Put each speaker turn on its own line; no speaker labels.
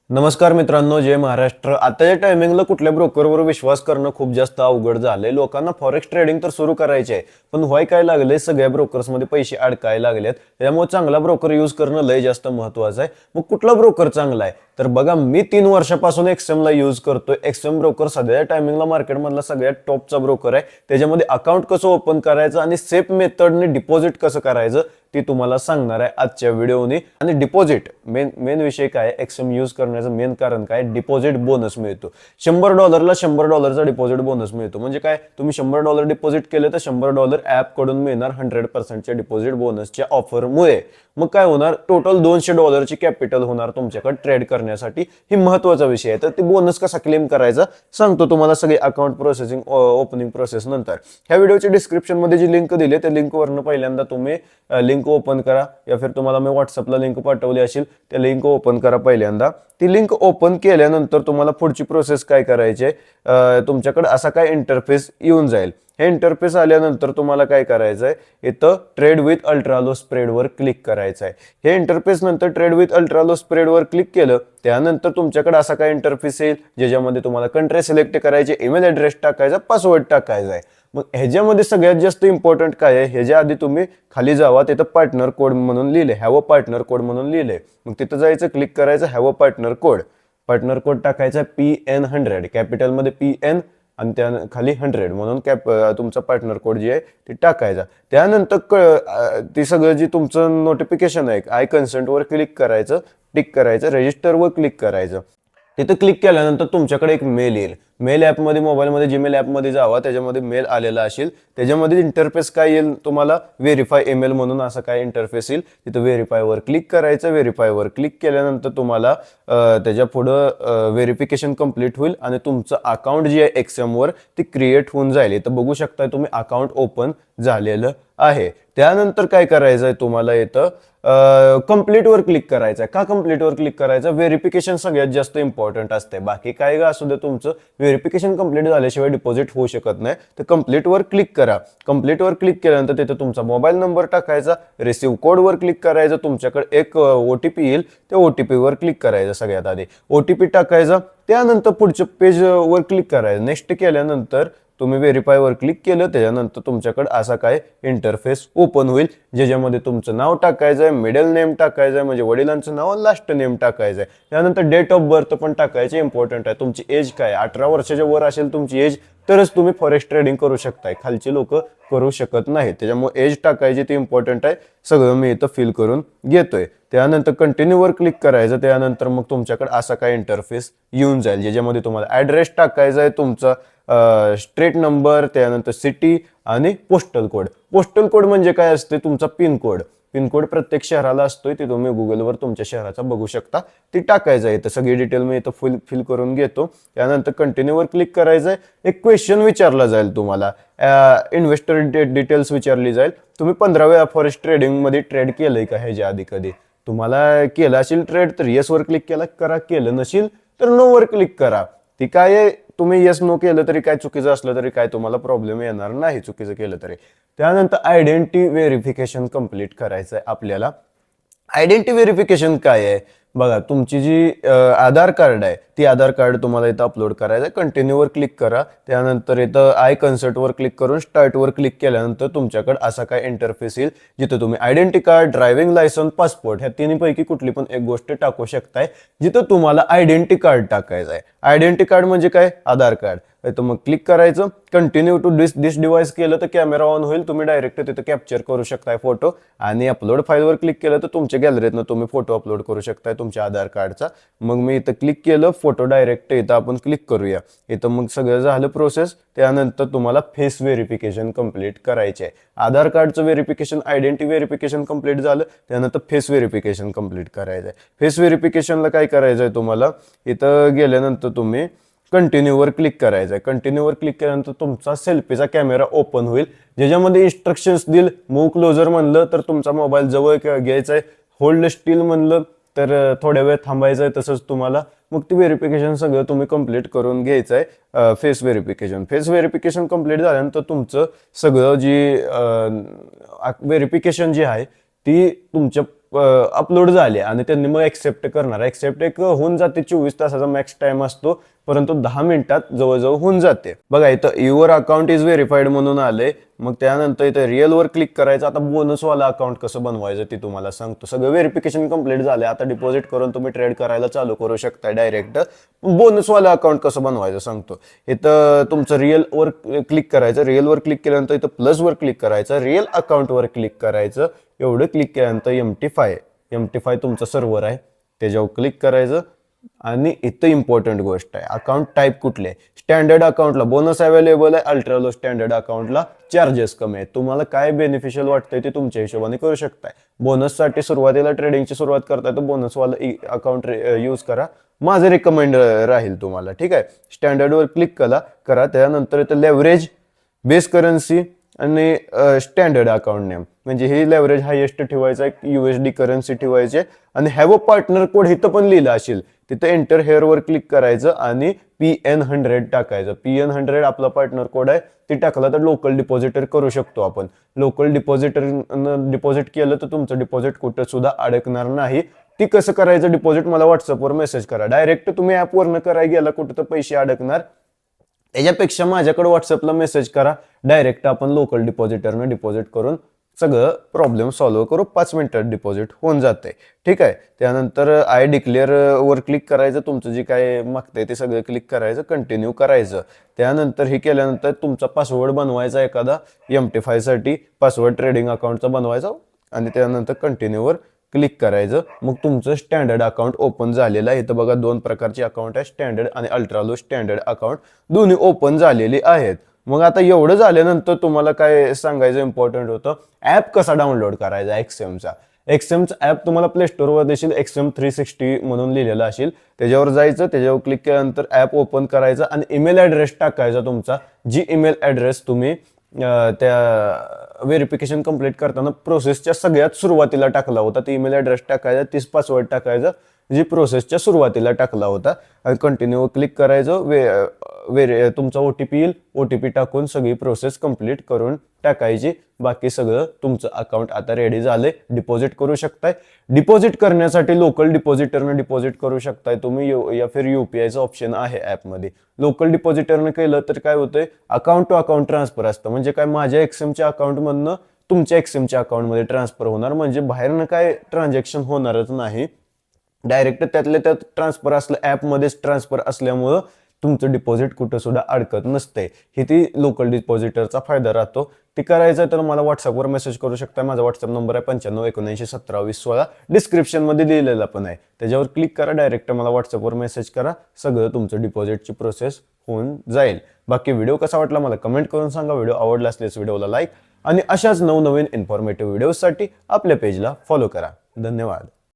नमस्कार मित्रांनो, जय महाराष्ट्र. आताच्या टायमिंगला कुठल्या ब्रोकरवर विश्वास करणं खूप जास्त अवघड झालंय. लोकांना फॉरेक्स ट्रेडिंग तर सुरू करायचे आहे, पण व्हाय काय लागलंय, सगळ्या ब्रोकर्समध्ये पैसे अडकायला लागलेत. त्यामुळे चांगला ब्रोकर यूज करणं लय जास्त महत्वाचं आहे. मग कुठला ब्रोकर चांगला आहे? तर बघा, मी 3 वर्षापासून एक्सएमला यूज करतोय. एक्सएम ब्रोकर सध्याच्या टायमिंगला मार्केटमधला सगळ्यात टॉपचा ब्रोकर आहे. त्याच्यामध्ये अकाउंट कसं ओपन करायचं आणि सेफ मेथडने डिपॉझिट कसं करायचं ती तुम्हाला सांगणार आहे आजच्या व्हिडिओनी. आणि डिपॉझिट मेन विषय काय, एक्सएम यूज करण्याचं मेन कारण काय, डिपॉझिट बोनस मिळतो. $100ला $100चा डिपॉझिट बोनस मिळतो. म्हणजे काय, तुम्ही $100 डिपॉझिट केले तर $100 ऍप कडून मिळणार 100%च्या डिपॉझिट बोनसच्या ऑफरमुळे. मग काय होणार, टोटल $200ची कॅपिटल होणार तुमच्याकडे ट्रेड करण्यासाठी. ही महत्वाचा विषय आहे. तर ते बोनस कसा क्लेम करायचा सांगतो तुम्हाला सगळी अकाउंट प्रोसेसिंग ओपनिंग प्रोसेस नंतर. ह्या व्हिडिओच्या डिस्क्रिप्शन मध्ये जी लिंक दिली त्या लिंकवरनं पहिल्यांदा तुम्ही लिंक ओपन करा, या फिर तुम्हाला मी व्हॉट्सअपला लिंक पाठवली असेल त्या लिंक ओपन करा पहिल्यांदा. ती लिंक ओपन केल्यानंतर तुम्हाला पुढची प्रोसेस काय करायची आहे, तुमच्याकडे असा काय इंटरफेस येऊन जाईल. हे इंटरफेस आल्यानंतर तुम्हाला काय करायचं आहे, इथं ट्रेड विथ अल्ट्रालो स्प्रेडवर क्लिक करायचं आहे. हे इंटरफेस नंतर ट्रेड विथ अल्ट्रालो स्प्रेडवर क्लिक केलं त्यानंतर तुमच्याकडे असा काय इंटरफेस येईल, ज्याच्यामध्ये तुम्हाला कंट्री सिलेक्ट करायचे, ईमेल ॲड्रेस टाकायचा, पासवर्ड टाकायचा आहे. मग ह्याच्यामध्ये सगळ्यात जास्त इम्पॉर्टंट काय आहे, ह्याच्या आधी तुम्ही खाली जावा, तिथं पार्टनर कोड म्हणून लिहिले, हॅव अ पार्टनर कोड म्हणून लिहिले. मग तिथं जायचं, क्लिक करायचं, have a partner code. Partner code टाकायचा PN100, कॅपिटलमध्ये PN आणि त्या खाली 100 म्हणून तुमचा पार्टनर कोड जे आहे ते टाकायचा. त्यानंतर ती सगळं जी तुमचं नोटिफिकेशन आहे, आय कन्सेंटवर क्लिक करायचं, टिक करायचं, रजिस्टरवर क्लिक करायचं. तिथं क्लिक केल्यानंतर तुमच्याकडे एक मेल येईल. मेल ॲपमध्ये, मोबाईलमध्ये जीमेल ॲपमध्ये जावा, त्याच्यामध्ये मेल आलेला असेल. त्याच्यामध्ये इंटरफेस काय येईल तुम्हाला, व्हेरीफाय ईमेल म्हणून असं काय इंटरफेस येईल. तिथं व्हेरीफायवर क्लिक करायचं. व्हेरीफायवर क्लिक केल्यानंतर तुम्हाला त्याच्या पुढं व्हेरिफिकेशन कंप्लीट होईल आणि तुमचं अकाउंट जे आहे एक्सएमवर ते क्रिएट होऊन जाईल. इथं बघू शकता तुम्ही अकाउंट ओपन झालेलं आहे. त्यानंतर काय करायचं आहे तुम्हाला, इथं कंप्लीटवर क्लिक करायचं आहे. का कंप्लीटवर क्लिक करायचं, व्हेरिफिकेशन सगळ्यात जास्त इम्पॉर्टंट असते. बाकी काय का असू दे, तुमचं व्हेरिफिकेशन कंप्लीट झाल्याशिवाय डिपॉझिट होऊ शकत नाही. तर कंप्लीटवर क्लिक करा. कंप्लीटवर क्लिक केल्यानंतर तिथे तुमचा मोबाईल नंबर टाकायचा, रिसीव्ह कोडवर क्लिक करायचं, तुमच्याकडे एक OTP येईल, त्या OTPवर क्लिक करायचं. सगळ्यात आधी OTP टाकायचा, त्यानंतर पुढच्या पेजवर क्लिक करायचं. नेक्स्ट केल्यानंतर तुम्ही व्हेरीफायवर क्लिक केलं, त्याच्यानंतर तुमच्याकडे असा काय इंटरफेस ओपन होईल, ज्याच्यामध्ये तुमचं नाव टाकायचं आहे, मिडल नेम टाकायचं आहे म्हणजे वडिलांचं नाव, लास्ट नेम टाकायचं आहे. त्यानंतर डेट ऑफ बर्थ पण टाकायचे, इम्पॉर्टंट आहे. तुमची एज काय, 18 वर्षाच्या वर असेल तुमची एज तरच तुम्ही फॉरेक्स ट्रेडिंग करू शकताय, खालची लोक करू शकत नाही. त्याच्यामुळे एज टाकायची, ती इम्पॉर्टंट आहे. सगळं मी इथं फिल करून घेतोय. त्यानंतर कंटिन्यूवर क्लिक करायचं. त्यानंतर मग तुमच्याकडे असा काय इंटरफेस येऊन जाईल, ज्याच्यामध्ये तुम्हाला ॲड्रेस टाकायचा आहे, तुमचा स्ट्रीट नंबर, त्यानंतर सिटी आणि पोस्टल कोड. पोस्टल कोड म्हणजे काय असते, तुमचा पिन कोड. पिन कोड प्रत्येक शहराला असतोय, ते तुम्ही गुगलवर तुमच्या शहराचा बघू शकता, ती टाकायचं आहे. तर सगळी डिटेल मी इथं फिल करून घेतो. त्यानंतर कंटिन्यूवर क्लिक करायचं आहे. एक क्वेश्चन विचारला जाईल तुम्हाला, इन्व्हेस्टर डिटेल्स विचारली जाईल. तुम्ही 15 वेळा फॉरेक्स ट्रेडिंगमध्ये ट्रेड केलंय का ह्याच्या आधी कधी? तुम्हाला केलं असेल ट्रेड तर येसवर क्लिक करा, केलं नसेल तर नोवर क्लिक करा. ती काय, तुम्ही येस नो केलं तरी काय, चुकीचं असलं तरी काय तुम्हाला प्रॉब्लेम येणार नाही चुकीचं केलं तरी. त्यानंतर आयडेंटिटी व्हेरिफिकेशन कंप्लीट करायचं आहे आपल्याला. आयडेंटिटी व्हेरिफिकेशन काय आहे बघा, तुमची जी आधार कार्ड आहे ती आधार कार्ड तुम्हाला इथं अपलोड करायचं आहे. कंटिन्यूवर क्लिक करा. त्यानंतर इथं आय कन्सर्टवर क्लिक करून स्टार्टवर क्लिक केल्यानंतर तुमच्याकडे असा काय इंटरफेस येईल, जिथं तुम्ही identity card, driving licence, passport ह्या तिन्हीपैकी कुठली पण एक गोष्ट टाकू शकताय. जिथं तुम्हाला आयडेंटिटी कार्ड टाकायचं आहे. आयडेंटिटी कार्ड म्हणजे काय, आधार कार्ड. तर मग क्लिक करायचं. कंटिन्यू टू दिस डिव्हाइस केलं तर कॅमेरा ऑन होईल, तुम्ही डायरेक्ट तिथं कॅप्चर करू शकताय फोटो. आणि अपलोड फाईलवर क्लिक केलं तर तुमच्या गॅलरीतनं तुम्ही फोटो अपलोड करू शकताय तुमच्या आधार कार्डचा. मग मी इथं क्लिक केलं, फोटो डायरेक्ट इथं आपण क्लिक करूया. इथं मग सगळं झालं प्रोसेस. त्यानंतर तुम्हाला फेस व्हेरिफिकेशन कंप्लीट करायचे आहे. आधार कार्डचं व्हेरिफिकेशन, आयडेंटिटी व्हेरिफिकेशन कंप्लीट झालं, त्यानंतर फेस व्हेरिफिकेशन कंप्लीट करायचं आहे. फेस व्हेरिफिकेशनला काय करायचं आहे तुम्हाला, इथं गेल्यानंतर तुम्ही कंटिन्यूवर क्लिक करायचं आहे. कंटिन्यूवर क्लिक केल्यानंतर तुमचा सेल्फीचा कॅमेरा ओपन होईल, ज्याच्यामध्ये इन्स्ट्रक्शन्स देईल. मूव्ह क्लोजर म्हणलं तर तुमचा मोबाईल जवळ घ्यायचा आहे, होल्ड स्टील म्हणलं तर थोड्या वेळ थांबायचं आहे. तसंच तुम्हाला मग ती व्हेरिफिकेशन सगळं तुम्ही कंप्लीट करून घ्यायचं आहे. फेस व्हेरिफिकेशन कंप्लीट झाल्यानंतर तुमचं सगळं जी व्हेरिफिकेशन जी आहे ती तुमच्या अपलोड झाले आणि त्यांनी मग ऍक्सेप्ट करणार. ऍक्सेप्ट एक होऊन जाते, 24 तासाचा मॅक्स टाइम असतो, परंतु 10 मिनिटात जवळजवळ होऊन जाते. बघा इथं युअर अकाउंट इज व्हेरीफाईड म्हणून आले. मग त्यानंतर इथं रिअल वर क्लिक करायचं. आता बोनसवाला अकाउंट कसं बनवायचं ते तुम्हाला सांगतो. सगळं व्हेरिफिकेशन कंप्लीट झाले. आता डिपॉझिट करून तुम्ही ट्रेड करायला चालू करू शकता डायरेक्ट. बोनसवाला अकाउंट कसं बनवायचं सांगतो. इथं तुमचं रिअल वर क्लिक करायचं. रिअल वर क्लिक केल्यानंतर इथं प्लस वर क्लिक करायचं. रिअल अकाउंट वर क्लिक करायचं. एवढं क्लिक केल्यानंतर MT5 तुमचं सर्व्हर आहे त्याच्यावर क्लिक करायचं. आणि इथं इम्पॉर्टंट गोष्ट आहे, अकाउंट टाईप कुठले. स्टँडर्ड अकाउंटला बोनस अवेलेबल आहे, अल्ट्रा लो स्टँडर्ड अकाउंटला चार्जेस कमी आहेत. तुम्हाला काय बेनिफिशियल वाटतंय ते तुमच्या हिशोबाने करू शकताय. बोनससाठी सुरुवातीला ट्रेडिंगची सुरुवात करताय तर बोनसवाला अकाउंट यूज करा, माझं रिकमेंड राहील तुम्हाला. ठीक आहे, स्टँडर्डवर क्लिक करा. त्यानंतर इथं लेव्हरेज, बेस करन्सी आणि स्टँडर्ड अकाउंट नेम, म्हणजे हे लेव्हरेज हायेस्ट ठेवायचा, USD करन्सी ठेवायचे. आणि हॅव अ पार्टनर कोड इथं पण लिहिलं असेल, तिथं एंटर हेअर वर क्लिक करायचं आणि PN100 टाकायचं. PN100 आपला पार्टनर कोड आहे, ते टाकला तर लोकल डिपॉझिटर करू शकतो आपण. लोकल डिपॉझिट केलं तर तुमचं डिपॉझिट कुठं सुद्धा अडकणार नाही. ती कसं करायचं डिपॉझिट मला व्हॉट्सअपवर मेसेज करा. डायरेक्ट तुम्ही ॲपवरनं करायला गेला कुठं तर पैसे अडकणार. त्याच्यापेक्षा माझ्याकडे व्हॉट्सअपला मेसेज करा, डायरेक्ट आपण लोकल डिपॉझिटरनं डिपॉझिट करून सगळं प्रॉब्लेम सॉल्व्ह करू. 5 मिनिटात डिपॉझिट होऊन जाते. ठीक आहे, त्यानंतर आय डिक्लेअर वर क्लिक करायचं. तुमचं जे काय मागतंय ते सगळं क्लिक करायचं, कंटिन्यू करायचं. त्यानंतर हे केल्यानंतर तुमचा पासवर्ड बनवायचा एखादा MT5 साठी, पासवर्ड ट्रेडिंग अकाउंटचा बनवायचा आणि त्यानंतर कंटिन्यूवर क्लिक करायचं. मग तुमचं स्टँडर्ड अकाउंट ओपन झालेलं आहे. इथं बघा 2 प्रकारचे अकाउंट आहे, स्टँडर्ड आणि अल्ट्रा लो स्टँडर्ड अकाउंट, दोन्ही ओपन झालेली आहेत. मग आता एवढं झाल्यानंतर तुम्हाला काय सांगायचं इम्पॉर्टंट होतं, ॲप कसा डाउनलोड करायचा एक्सएमचा. एक्सएमचा ॲप तुम्हाला प्ले स्टोअरवर देशील, XM 360 म्हणून लिहिलेलं असेल, त्याच्यावर जायचं. त्याच्यावर क्लिक केल्यानंतर ॲप ओपन करायचं आणि ईमेल ॲड्रेस टाकायचा तुमचा, जी ईमेल ॲड्रेस तुम्ही त्या व्हेरिफिकेशन कंप्लीट करताना प्रोसेसच्या सगळ्यात सुरुवातीला टाकला होता. ती ईमेल ॲड्रेस टाकायचा, 30 पासवर्ड टाकायचा जी प्रोसेसच्या सुरुवातीला टाकला होता आणि कंटिन्यू क्लिक करायचं. तुमचा OTP येईल, OTP टाकून सगळी प्रोसेस कंप्लीट करून टाकायची. बाकी सगळं तुमचं अकाउंट आता रेडी झालंय, डिपॉझिट करू शकताय. डिपॉझिट करण्यासाठी लोकल डिपॉझिटरनं डिपॉझिट करू शकताय तुम्ही, या फिर UPIचं ऑप्शन आहे ॲपमध्ये. लोकल डिपॉझिटरनं केलं तर काय होतंय, अकाउंट टू अकाउंट ट्रान्सफर असतं. म्हणजे काय, माझ्या XMच्या अकाउंटमधनं तुमच्या XMच्या अकाउंटमध्ये ट्रान्सफर होणार, म्हणजे बाहेरनं काय ट्रान्झॅक्शन होणारच नाही. डायरेक्ट त्यातल्या त्यात ट्रान्सफर असलं, ॲपमध्येच ट्रान्सफर असल्यामुळं तुमचं डिपॉझिट कुठं सुद्धा अडकत नसते. हे ती लोकल डिपॉझिटरचा फायदा राहतो. ते करायचं तर मला व्हॉट्सअपवर मेसेज करू शकता. माझा व्हॉट्सअप नंबर आहे 9579172016, डिस्क्रिप्शनमध्ये दिलेला पण आहे. त्याच्यावर क्लिक करा, डायरेक्ट मला व्हॉट्सअपवर मेसेज करा, सगळं तुमचं डिपॉझिटची प्रोसेस होऊन जाईल. बाकी व्हिडिओ कसा वाटला मला कमेंट करून सांगा. व्हिडिओ आवडला असल्यास व्हिडिओला लाईक आणि अशाच नवनवीन इन्फॉर्मेटिव्ह व्हिडिओसाठी आपल्या पेजला फॉलो करा. धन्यवाद.